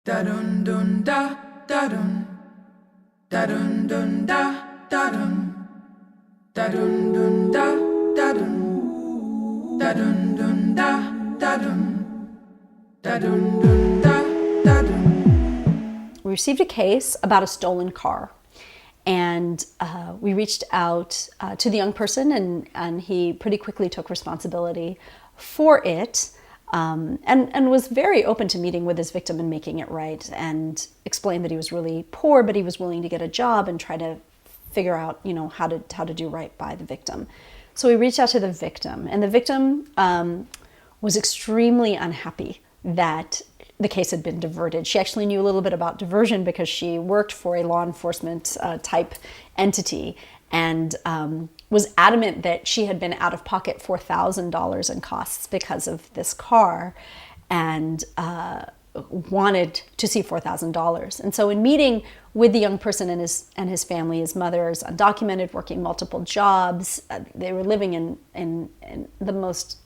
Da dun dun da da dun da dun dun da da dun da dun dun da da dun da dun dun da da dun da dun dun da da dun. We received a case about a stolen car, and we reached out to the young person, and he pretty quickly took responsibility for it. And was very open to meeting with his victim and making it right, and explained that he was really poor, but he was willing to get a job and try to figure out, how to do right by the victim. So we reached out to the victim, and the victim was extremely unhappy that the case had been diverted. She actually knew a little bit about diversion because she worked for a law enforcement type entity, and was adamant that she had been out of pocket $4,000 in costs because of this car, and wanted to see $4,000. And so in meeting with the young person and his family, his mother is undocumented, working multiple jobs. They were living in the most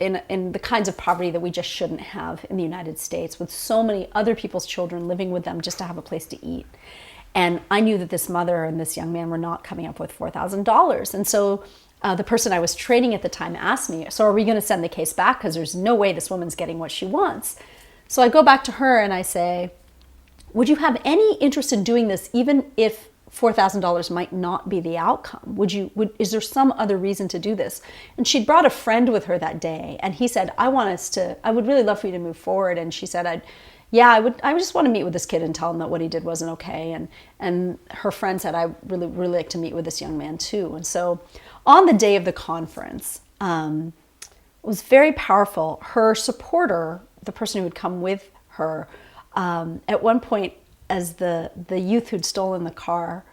in the kinds of poverty that we just shouldn't have in the United States, with so many other people's children living with them just to have a place to eat. And I knew that this mother and this young man were not coming up with $4,000. And so the person I was training at the time asked me, so are we going to send the case back? Because there's no way this woman's getting what she wants. So I go back to her and I say, would you have any interest in doing this even if $4,000 might not be the outcome? Is there some other reason to do this? And she'd brought a friend with her that day, and he said, I would really love for you to move forward. And she said, I would just want to meet with this kid and tell him that what he did wasn't okay. And her friend said, I really like to meet with this young man too. And so on the day of the conference, it was very powerful. Her supporter, the person who had come with her, at one point, as the youth who'd stolen the car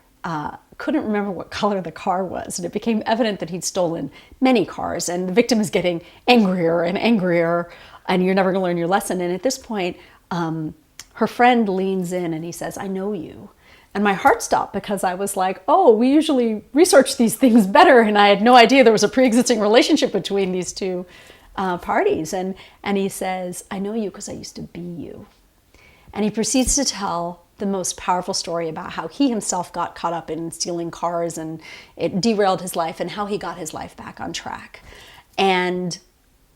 couldn't remember what color the car was, and it became evident that he'd stolen many cars, and the victim is getting angrier and angrier, and you're never going to learn your lesson. And at this point, her friend leans in and he says, I know you. And my heart stopped, because I was like, oh, we usually research these things better, and I had no idea there was a pre-existing relationship between these two parties. And he says, I know you because I used to be you. And he proceeds to tell the most powerful story about how he himself got caught up in stealing cars, and it derailed his life, and how he got his life back on track. And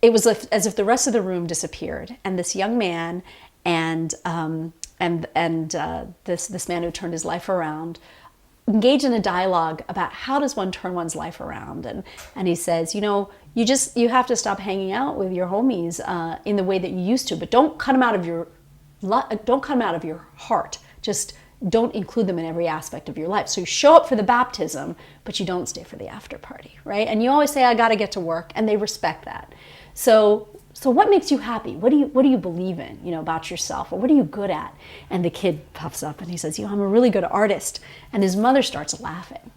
it was as if the rest of the room disappeared, and this young man and this man who turned his life around engaged in a dialogue about how does one turn one's life around. And he says, you have to stop hanging out with your homies in the way that you used to, but don't cut them out of your heart. Just don't include them in every aspect of your life. So you show up for the baptism, but you don't stay for the after party, right? And you always say, I got to get to work, and they respect that. So what makes you happy? What do you believe in, about yourself? Or what are you good at? And the kid puffs up and he says, I'm a really good artist. And his mother starts laughing.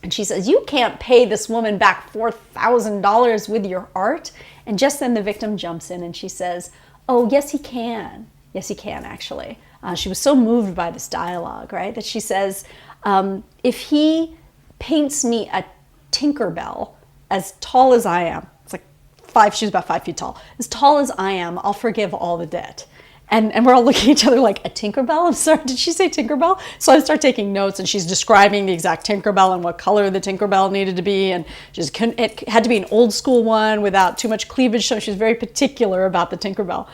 And she says, you can't pay this woman back $4,000 with your art. And just then the victim jumps in and she says, oh, yes, he can. Yes, he can, actually. She was so moved by this dialogue, right, that she says, if he paints me a Tinkerbell as tall as I am, it's like she's about 5 feet tall, as tall as I am, I'll forgive all the debt. And we're all looking at each other like, a Tinkerbell? I'm sorry, did she say Tinkerbell? So I start taking notes, and she's describing the exact Tinkerbell and what color the Tinkerbell needed to be. And it had to be an old school one without too much cleavage, so she's very particular about the Tinkerbell.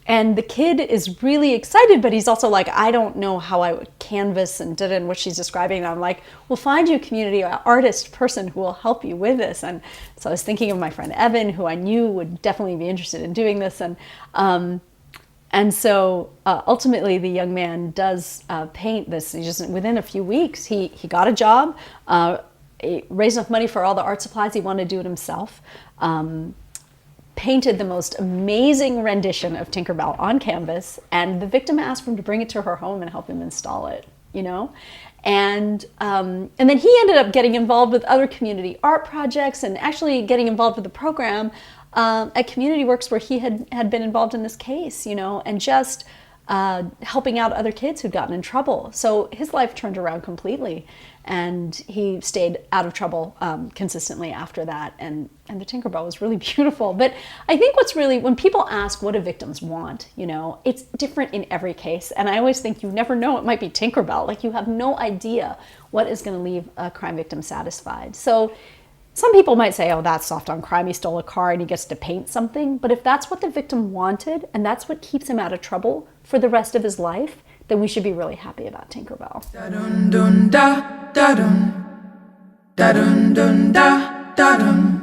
And the kid is really excited, but he's also like, I don't know how I would canvas and what she's describing. And I'm like, we'll find you a community artist person who will help you with this. And so I was thinking of my friend Evan, who I knew would definitely be interested in doing this. And so ultimately the young man does paint this. He just, within a few weeks, he got a job, he raised enough money for all the art supplies. He wanted to do it himself. Painted the most amazing rendition of Tinkerbell on canvas, and the victim asked for him to bring it to her home and help him install it, And then he ended up getting involved with other community art projects, and actually getting involved with the program at Community Works, where he had been involved in this case, and just helping out other kids who'd gotten in trouble. So his life turned around completely, and he stayed out of trouble consistently after that. And the Tinkerbell was really beautiful. But I think what's really, when people ask what do victims want, you know, it's different in every case. And I always think you never know, it might be Tinkerbell. Like, you have no idea what is going to leave a crime victim satisfied. So some people might say, oh, that's soft on crime. He stole a car and he gets to paint something. But if that's what the victim wanted and that's what keeps him out of trouble for the rest of his life, then we should be really happy about Tinkerbell. Da-dun-dun-da, da-dun. Da-dun-dun-da, da-dun.